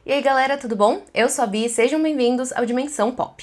E aí galera, tudo bom? Eu sou a Bi e sejam bem-vindos ao Dimensão Pop.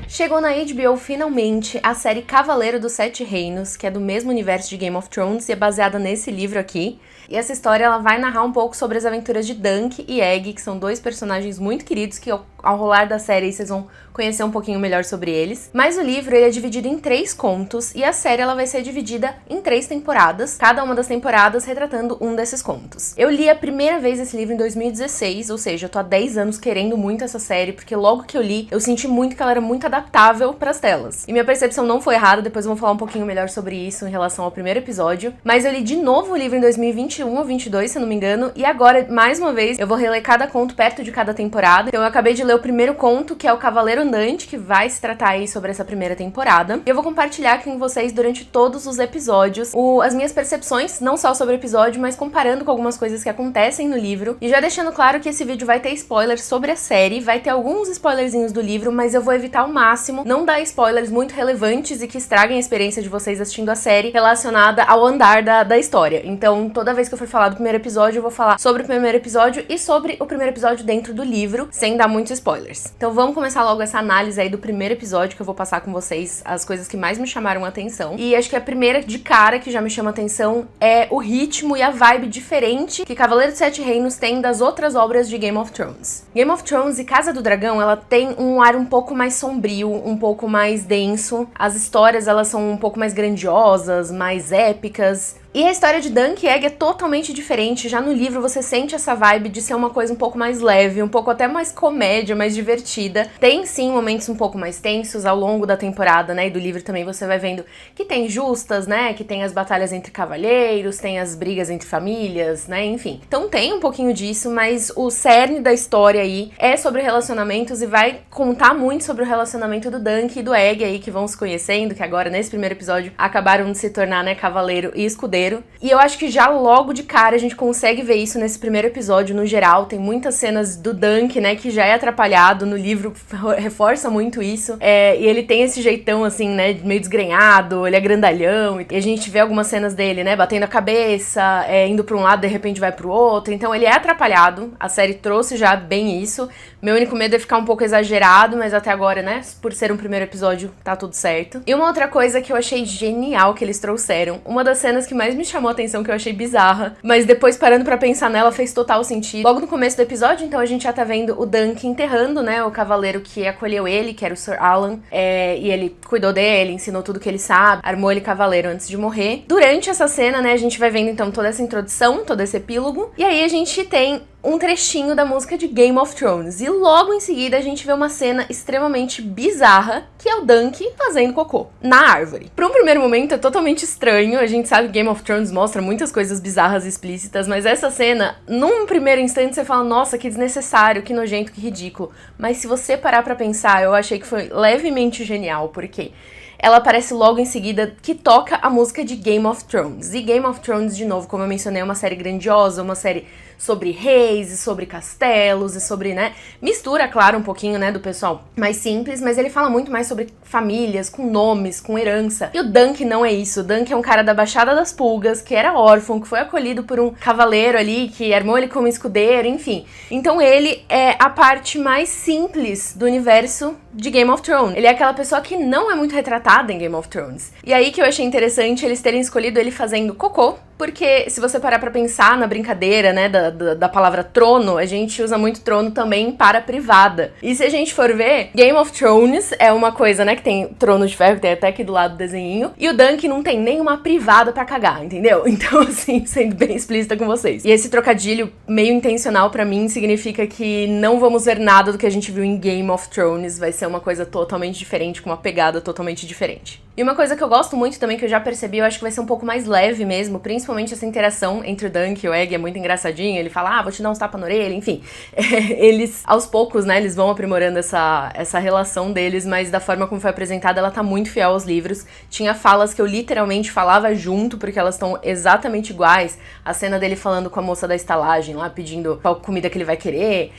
Chegou na HBO finalmente a série Cavaleiro dos Sete Reinos, que é do mesmo universo de Game of Thrones e é baseada nesse livro aqui. E essa história ela vai narrar um pouco sobre as aventuras de Dunk e Egg, que são dois personagens muito queridos que ao rolar da série vocês vão conhecer um pouquinho melhor sobre eles. Mas o livro ele é dividido em 3 contos e a série ela vai ser dividida em 3 temporadas, cada uma das temporadas retratando um desses contos. Eu li a primeira vez esse livro em 2016, ou seja, eu tô há 10 anos querendo muito essa série, porque logo que eu li, eu senti muito que ela era muito adaptável pras telas. E minha percepção não foi errada, depois eu vou falar um pouquinho melhor sobre isso em relação ao primeiro episódio. Mas eu li de novo o livro em 2021 ou 22, se eu não me engano, e agora, mais uma vez, eu vou reler cada conto perto de cada temporada. Então eu acabei de ler o primeiro conto, que é o Cavaleiro Andante, que vai se tratar aí sobre essa primeira temporada. E eu vou compartilhar aqui com vocês durante todos os episódios as minhas percepções, não só sobre o episódio, mas comparando com algumas coisas que acontecem no livro. E já deixando claro que esse vídeo vai ter spoilers sobre a série, vai ter alguns spoilerzinhos do livro, mas eu vou evitar ao máximo não dar spoilers muito relevantes e que estraguem a experiência de vocês assistindo a série relacionada ao andar da história. Então, toda vez que eu for falar do primeiro episódio, eu vou falar sobre o primeiro episódio e sobre o primeiro episódio dentro do livro, sem dar muitos spoilers. Então vamos começar logo essa análise aí do primeiro episódio, que eu vou passar com vocês as coisas que mais me chamaram a atenção. E acho que a primeira de cara que já me chama a atenção é o ritmo e a vibe diferente que Cavaleiro dos Sete Reinos tem das outras obras de Game of Thrones. Game of Thrones e Casa do Dragão, ela tem um ar um pouco mais sombrio, um pouco mais denso. As histórias, elas são um pouco mais grandiosas, mais épicas. E a história de Dunk e Egg é totalmente diferente. Já no livro você sente essa vibe de ser uma coisa um pouco mais leve, um pouco até mais comédia, mais divertida. Tem sim momentos um pouco mais tensos ao longo da temporada, né? E do livro também você vai vendo que tem justas, né? Que tem as batalhas entre cavalheiros, tem as brigas entre famílias, né? Enfim. Então tem um pouquinho disso, mas o cerne da história aí é sobre relacionamentos e vai contar muito sobre o relacionamento do Dunk e do Egg aí, que vão se conhecendo, que agora nesse primeiro episódio acabaram de se tornar, né, cavaleiro e escudeiro. E eu acho que já logo de cara a gente consegue ver isso nesse primeiro episódio no geral. Tem muitas cenas do Dunk, né, que já é atrapalhado. No livro reforça muito isso. E ele tem esse jeitão, assim, né, meio desgrenhado, ele é grandalhão. E a gente vê algumas cenas dele, né, batendo a cabeça, indo pra um lado, de repente vai pro outro. Então ele é atrapalhado. A série trouxe já bem isso. Meu único medo é ficar um pouco exagerado, mas até agora, né, por ser um primeiro episódio, tá tudo certo. E uma outra coisa que eu achei genial que eles trouxeram, uma das cenas que mais me chamou a atenção, que eu achei bizarra, mas depois parando pra pensar nela fez total sentido. Logo no começo do episódio, então, a gente já tá vendo o Dunk enterrando, né, o cavaleiro que acolheu ele, que era o Sir Alan, e ele cuidou dele, ensinou tudo que ele sabe, armou ele cavaleiro antes de morrer. Durante essa cena, né, a gente vai vendo então toda essa introdução, todo esse epílogo, e aí a gente tem um trechinho da música de Game of Thrones. E logo em seguida a gente vê uma cena extremamente bizarra, que é o Dunk fazendo cocô na árvore. Por um primeiro momento é totalmente estranho, a gente sabe que Game of Thrones mostra muitas coisas bizarras e explícitas, mas essa cena, num primeiro instante você fala, nossa, que desnecessário, que nojento, que ridículo. Mas se você parar pra pensar, eu achei que foi levemente genial, porque ela aparece logo em seguida que toca a música de Game of Thrones. E Game of Thrones, de novo, como eu mencionei, é uma série grandiosa, uma série sobre reis e sobre castelos e sobre, né, mistura, claro, um pouquinho, né, do pessoal mais simples, mas ele fala muito mais sobre famílias, com nomes, com herança. E o Dunk não é isso. O Dunk é um cara da Baixada das Pulgas, que era órfão, que foi acolhido por um cavaleiro ali, que armou ele como escudeiro, enfim. Então ele é a parte mais simples do universo de Game of Thrones. Ele é aquela pessoa que não é muito retratada em Game of Thrones. E aí que eu achei interessante eles terem escolhido ele fazendo cocô, porque se você parar pra pensar na brincadeira, né, da palavra trono, a gente usa muito trono também para privada. E se a gente for ver, Game of Thrones é uma coisa, né, que tem trono de ferro, que tem até aqui do lado do desenho, e o Dunk não tem nenhuma privada pra cagar, entendeu? Então, assim, sendo bem explícita com vocês. E esse trocadilho meio intencional pra mim significa que não vamos ver nada do que a gente viu em Game of Thrones, vai ser uma coisa totalmente diferente, com uma pegada totalmente diferente. E uma coisa que eu gosto muito também, que eu já percebi, eu acho que vai ser um pouco mais leve mesmo, principalmente principalmente essa interação entre o Dunk e o Egg é muito engraçadinha. Ele fala, vou te dar uns tapas na orelha, enfim. Eles, aos poucos, né, eles vão aprimorando essa relação deles, mas da forma como foi apresentada, ela tá muito fiel aos livros. Tinha falas que eu literalmente falava junto, porque elas estão exatamente iguais. A cena dele falando com a moça da estalagem lá, pedindo qual comida que ele vai querer.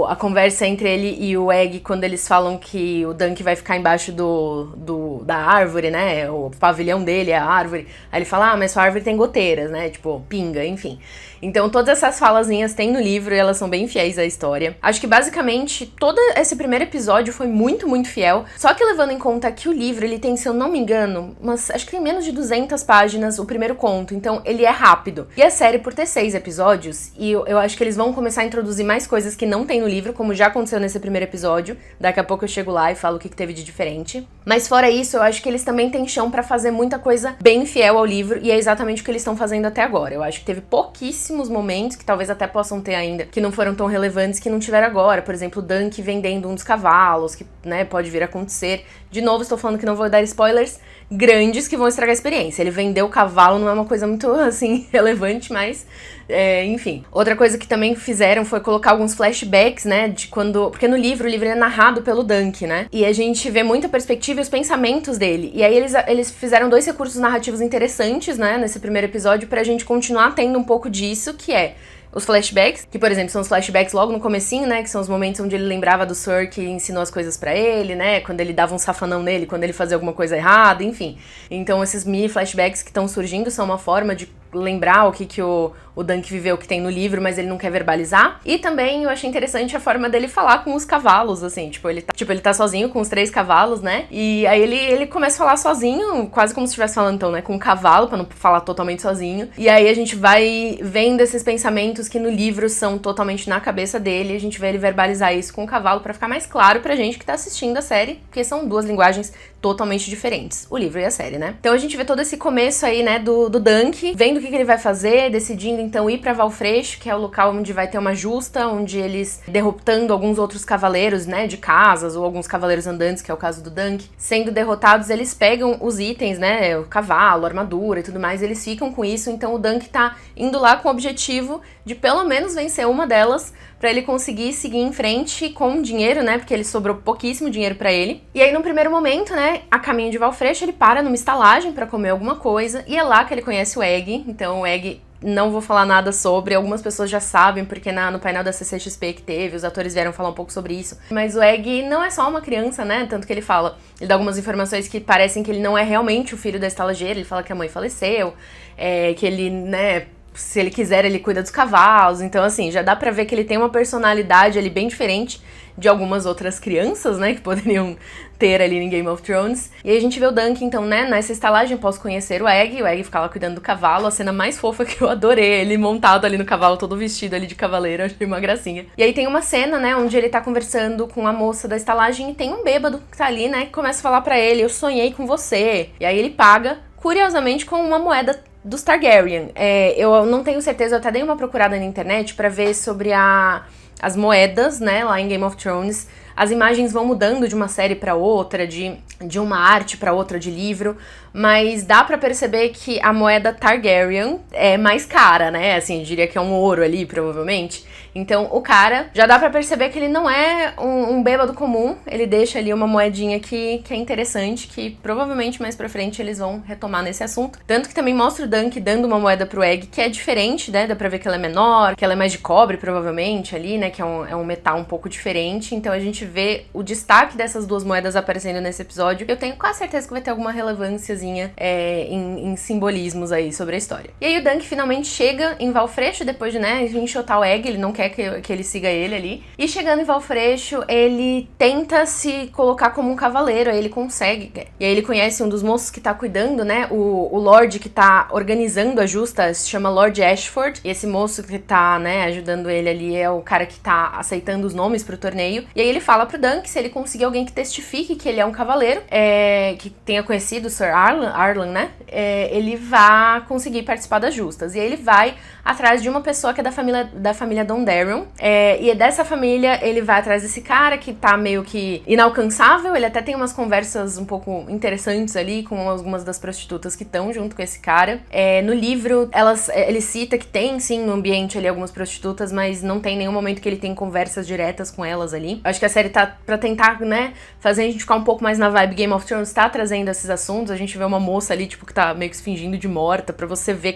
A conversa entre ele e o Egg, quando eles falam que o Dunk vai ficar embaixo da árvore, né? O pavilhão dele é a árvore. Aí ele fala, mas sua árvore tem goteiras, né? Tipo, pinga, enfim. Então todas essas falazinhas tem no livro e elas são bem fiéis à história. Acho que basicamente todo esse primeiro episódio foi muito, muito fiel. Só que levando em conta que o livro, ele tem, se eu não me engano, acho que tem menos de 200 páginas o primeiro conto. Então ele é rápido. E a série, por ter 6 episódios, e eu acho que eles vão começar a introduzir mais coisas que não tem no livro, como já aconteceu nesse primeiro episódio. Daqui a pouco eu chego lá e falo o que teve de diferente. Mas fora isso, eu acho que eles também têm chão pra fazer muita coisa bem fiel ao livro, e é exatamente o que eles estão fazendo até agora. Eu acho que teve pouquíssimos momentos, que talvez até possam ter ainda, que não foram tão relevantes, que não tiveram agora. Por exemplo, o Dunk vendendo um dos cavalos, que, né, pode vir a acontecer. De novo, estou falando que não vou dar spoilers grandes que vão estragar a experiência. Ele vendeu o cavalo não é uma coisa muito, assim, relevante, mas... enfim. Outra coisa que também fizeram foi colocar alguns flashbacks, né, de quando... Porque no livro, o livro é narrado pelo Dunk, né? E a gente vê muita perspectiva e os pensamentos dele. E aí eles fizeram 2 recursos narrativos interessantes, né, nesse primeiro episódio, pra gente continuar tendo um pouco disso, que é os flashbacks, que, por exemplo, são os flashbacks logo no comecinho, né, que são os momentos onde ele lembrava do Sir que ensinou as coisas pra ele, né, quando ele dava um safanão nele, quando ele fazia alguma coisa errada, enfim. Então, esses mini flashbacks que estão surgindo são uma forma de lembrar o que o Dunk viveu, que tem no livro, mas ele não quer verbalizar. E também eu achei interessante a forma dele falar com os cavalos, assim, tipo, ele tá sozinho com os 3 cavalos, né, e aí ele começa a falar sozinho, quase como se estivesse falando, então, né, com um cavalo, pra não falar totalmente sozinho. E aí a gente vai vendo esses pensamentos que no livro são totalmente na cabeça dele, e a gente vê ele verbalizar isso com o cavalo pra ficar mais claro pra gente que tá assistindo a série, porque são 2 linguagens totalmente diferentes, o livro e a série, né. Então a gente vê todo esse começo aí, né, do Dunk, vendo o que ele vai fazer, decidindo então ir pra Valfreixo, que é o local onde vai ter uma justa, onde eles, derrotando alguns outros cavaleiros, né, de casas, ou alguns cavaleiros andantes, que é o caso do Dunk, sendo derrotados, eles pegam os itens, né, o cavalo, a armadura e tudo mais, eles ficam com isso, então o Dunk tá indo lá com o objetivo de pelo menos vencer uma delas, pra ele conseguir seguir em frente com dinheiro, né, porque ele sobrou pouquíssimo dinheiro pra ele. E aí, no primeiro momento, né, a caminho de Valfreixo, ele para numa estalagem pra comer alguma coisa, e é lá que ele conhece o Egg. Então o Egg, não vou falar nada sobre, algumas pessoas já sabem, porque no painel da CCXP que teve, os atores vieram falar um pouco sobre isso. Mas o Egg não é só uma criança, né, tanto que ele dá algumas informações que parecem que ele não é realmente o filho da estalageira, ele fala que a mãe faleceu, que ele, né, se ele quiser, ele cuida dos cavalos. Então, assim, já dá pra ver que ele tem uma personalidade ali bem diferente de algumas outras crianças, né, que poderiam ter ali em Game of Thrones. E aí a gente vê o Dunk, então, né, nessa estalagem, posso conhecer o Egg fica lá cuidando do cavalo, a cena mais fofa que eu adorei, ele montado ali no cavalo, todo vestido ali de cavaleiro, achei uma gracinha. E aí tem uma cena, né, onde ele tá conversando com a moça da estalagem e tem um bêbado que tá ali, né, que começa a falar pra ele, eu sonhei com você. E aí ele paga, curiosamente, com uma moeda dos Targaryen. Eu não tenho certeza, eu até dei uma procurada na internet pra ver sobre as moedas, né, lá em Game of Thrones. As imagens vão mudando de uma série pra outra, de uma arte pra outra, de livro, mas dá pra perceber que a moeda Targaryen é mais cara, né, assim, eu diria que é um ouro ali, provavelmente. Então, o cara, já dá pra perceber que ele não é um bêbado comum, ele deixa ali uma moedinha que é interessante, que provavelmente mais pra frente eles vão retomar nesse assunto. Tanto que também mostra o Dunk dando uma moeda pro Egg, que é diferente, né, dá pra ver que ela é menor, que ela é mais de cobre, provavelmente, ali, né, que é um metal um pouco diferente. Então a gente vê o destaque dessas 2 moedas aparecendo nesse episódio. Eu tenho quase certeza que vai ter alguma relevânciazinha em simbolismos aí sobre a história. E aí o Dunk finalmente chega em Valfreixo, depois de, né, enxotar o Egg, ele não quer que ele siga ele ali. E chegando em Valfreixo, ele tenta se colocar como um cavaleiro, aí ele consegue. E aí ele conhece um dos moços que tá cuidando, né, o Lorde que tá organizando a justa, se chama Lord Ashford, e esse moço que tá, né, ajudando ele ali é o cara que tá aceitando os nomes pro torneio. E aí ele fala fala pro Dunk se ele conseguir alguém que testifique que ele é um cavaleiro, que tenha conhecido o Sir Arlan, né? Ele vai conseguir participar das justas. E aí ele vai atrás de uma pessoa que é da família Dondarrion. E dessa família ele vai atrás desse cara que tá meio que inalcançável. Ele até tem umas conversas um pouco interessantes ali com algumas das prostitutas que estão junto com esse cara. No livro, ele cita que tem, sim, no ambiente ali algumas prostitutas, mas não tem nenhum momento que ele tem conversas diretas com elas ali. Acho que a série tá pra tentar, né, fazer a gente ficar um pouco mais na vibe Game of Thrones, tá trazendo esses assuntos. A gente vê uma moça ali, tipo, que tá meio que se fingindo de morta, pra você ver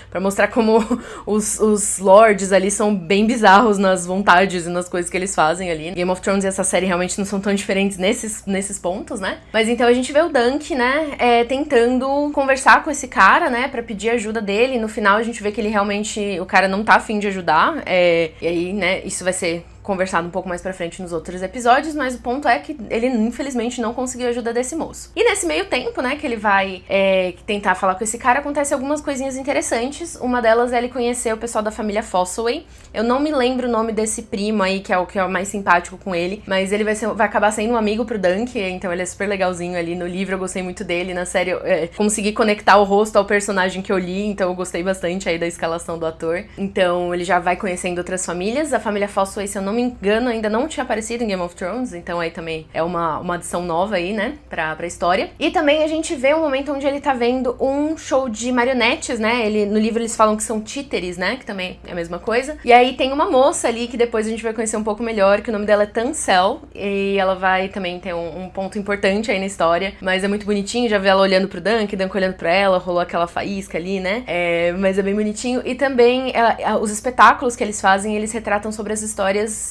pra mostrar como os lords ali são bem bizarros nas vontades e nas coisas que eles fazem ali. Game of Thrones e essa série realmente não são tão diferentes nesses pontos, né? Mas então a gente vê o Dunk, né, tentando conversar com esse cara, né, pra pedir ajuda dele. No final a gente vê que ele realmente, o cara não tá afim de ajudar, e aí, né, isso vai ser conversado um pouco mais pra frente nos outros episódios, mas o ponto é que ele, infelizmente, não conseguiu a ajuda desse moço. E nesse meio tempo, né, que ele vai tentar falar com esse cara, acontece algumas coisinhas interessantes. Uma delas é ele conhecer o pessoal da família Fossoway. Eu não me lembro o nome desse primo aí, que é o mais simpático com ele, mas ele vai acabar sendo um amigo pro Dunk, então ele é super legalzinho ali. No livro eu gostei muito dele, na série eu consegui conectar o rosto ao personagem que eu li, então eu gostei bastante aí da escalação do ator. Então ele já vai conhecendo outras famílias. A família Fossoway, se eu não me engano, ainda não tinha aparecido em Game of Thrones, então aí também é uma adição nova aí, né, pra história. E também a gente vê um momento onde ele tá vendo um show de marionetes, né, no livro eles falam que são títeres, né, que também é a mesma coisa. E aí tem uma moça ali que depois a gente vai conhecer um pouco melhor, que o nome dela é Tancel, e ela vai também ter um ponto importante aí na história, mas é muito bonitinho, já vê ela olhando pro Dunk olhando pra ela, rolou aquela faísca ali, né, mas é bem bonitinho. E também os espetáculos que eles fazem, eles retratam sobre as histórias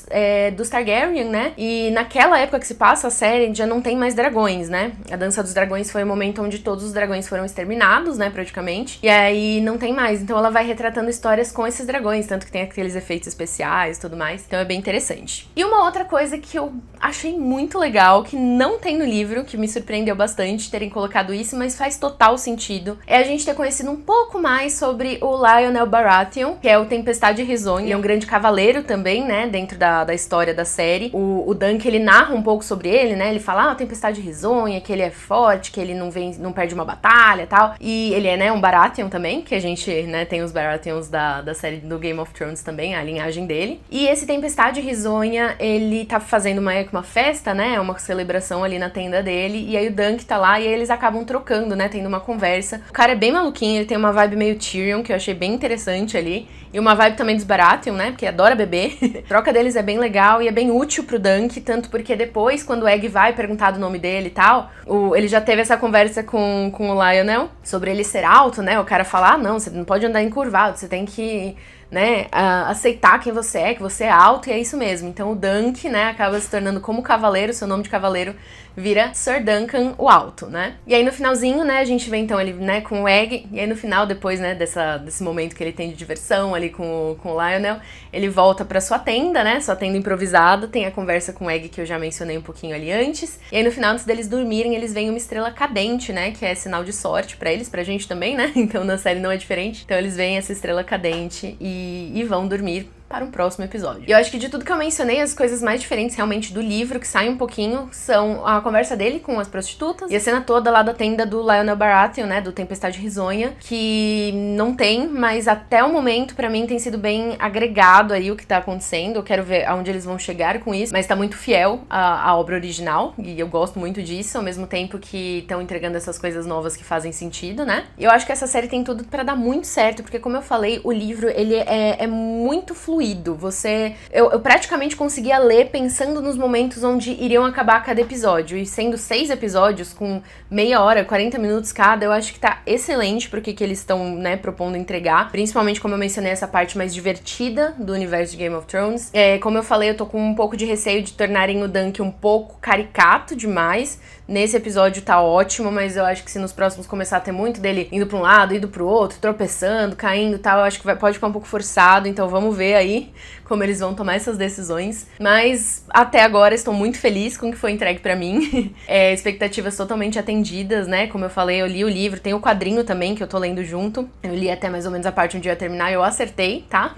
dos Targaryen, né? E naquela época que se passa a série, já não tem mais dragões, né? A Dança dos Dragões foi o momento onde todos os dragões foram exterminados, né? Praticamente. E aí não tem mais. Então ela vai retratando histórias com esses dragões, tanto que tem aqueles efeitos especiais e tudo mais. Então é bem interessante. E uma outra coisa que eu achei muito legal, que não tem no livro, que me surpreendeu bastante terem colocado isso, mas faz total sentido, é a gente ter conhecido um pouco mais sobre o Lionel Baratheon, que é o Tempestade Risonha. Ele é um grande cavaleiro também, né? Dentro da história da série. O Dunk, ele narra um pouco sobre ele, né? Ele fala, Tempestade Risonha, que ele é forte, que ele não perde uma batalha e tal. E ele é, né, um Baratheon também, que a gente, né, tem os Baratheons da série do Game of Thrones também, a linhagem dele. E esse Tempestade Risonha, ele tá fazendo uma festa, né? Uma celebração ali na tenda dele. E aí o Dunk tá lá e aí eles acabam trocando, né? Tendo uma conversa. O cara é bem maluquinho, ele tem uma vibe meio Tyrion, que eu achei bem interessante ali. E uma vibe também dos Baratheon, né? Porque adora beber. A troca deles é bem legal e é bem útil pro Dunk, tanto porque depois, quando o Egg vai perguntar do nome dele e tal, ele já teve essa conversa com o Lionel sobre ele ser alto, né? O cara fala, não, você não pode andar encurvado, você tem que, né, aceitar quem você é, que você é alto, e é isso mesmo. Então o Dunk, né, acaba se tornando como cavaleiro, seu nome de cavaleiro vira Sir Duncan o Alto, né? E aí no finalzinho, né, a gente vê então ele, né, com o Egg, e aí no final, depois, né, desse momento que ele tem de diversão ali com o Lionel, ele volta pra sua tenda, né, sua tenda improvisada, tem a conversa com o Egg que eu já mencionei um pouquinho ali antes, e aí no final, antes deles dormirem, eles veem uma estrela cadente, né, que é sinal de sorte pra eles, pra gente também, né, então na série não é diferente, então eles veem essa estrela cadente e vão dormir para um próximo episódio. E eu acho que de tudo que eu mencionei, as coisas mais diferentes realmente do livro, que saem um pouquinho, são a conversa dele com as prostitutas e a cena toda lá da tenda do Lionel Baratheon, né, do Tempestade Risonha, que não tem, mas até o momento, pra mim, tem sido bem agregado aí o que tá acontecendo. Eu quero ver aonde eles vão chegar com isso, mas tá muito fiel à obra original, e eu gosto muito disso, ao mesmo tempo que estão entregando essas coisas novas que fazem sentido, né? E eu acho que essa série tem tudo pra dar muito certo, porque como eu falei, o livro, ele é muito fluido. Eu praticamente conseguia ler pensando nos momentos onde iriam acabar cada episódio, e sendo 6 episódios com meia hora, 40 minutos cada, eu acho que tá excelente pro que eles estão, né, propondo entregar, principalmente como eu mencionei, essa parte mais divertida do universo de Game of Thrones. Como eu falei, eu tô com um pouco de receio de tornarem o Dunk um pouco caricato demais. Nesse episódio tá ótimo, mas eu acho que se nos próximos começar a ter muito dele indo pra um lado, indo pro outro, tropeçando, caindo e tal, eu acho que pode ficar um pouco forçado, então vamos ver aí aí como eles vão tomar essas decisões. Mas até agora estou muito feliz com o que foi entregue pra mim. Expectativas totalmente atendidas, né? Como eu falei, eu li o livro, tem o quadrinho também que eu tô lendo junto. Eu li até mais ou menos a parte onde eu ia terminar e eu acertei, tá?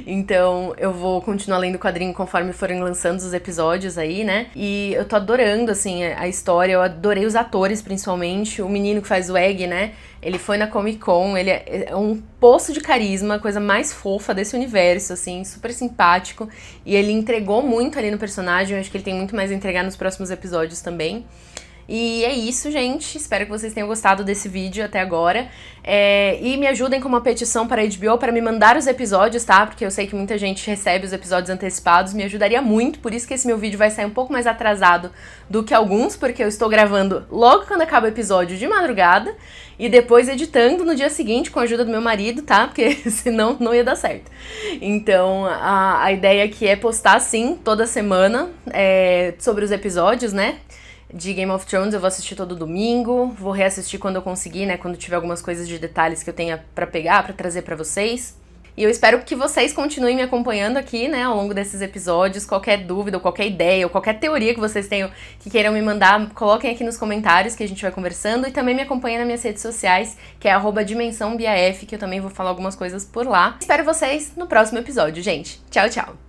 Então eu vou continuar lendo o quadrinho conforme forem lançando os episódios aí, né? E eu tô adorando, assim, a história, eu adorei os atores, principalmente. O menino que faz o Egg, né? Ele foi na Comic Con, ele é um poço de carisma, a coisa mais fofa desse universo, assim, super simpático. E ele entregou muito ali no personagem, eu acho que ele tem muito mais a entregar nos próximos episódios também. E é isso, gente. Espero que vocês tenham gostado desse vídeo até agora. E me ajudem com uma petição para a HBO para me mandar os episódios, tá? Porque eu sei que muita gente recebe os episódios antecipados. Me ajudaria muito, por isso que esse meu vídeo vai sair um pouco mais atrasado do que alguns, porque eu estou gravando logo quando acaba o episódio de madrugada e depois editando no dia seguinte com a ajuda do meu marido, tá? Porque senão não ia dar certo. Então, a ideia aqui é postar, sim, toda semana sobre os episódios, né? De Game of Thrones. Eu vou assistir todo domingo, vou reassistir quando eu conseguir, né, quando tiver algumas coisas de detalhes que eu tenha pra pegar, pra trazer pra vocês. E eu espero que vocês continuem me acompanhando aqui, né, ao longo desses episódios. Qualquer dúvida, ou qualquer ideia, ou qualquer teoria que vocês tenham, que queiram me mandar, coloquem aqui nos comentários que a gente vai conversando. E também me acompanhem nas minhas redes sociais, que é @dimensãobiaf, que eu também vou falar algumas coisas por lá. Espero vocês no próximo episódio, gente. Tchau, tchau!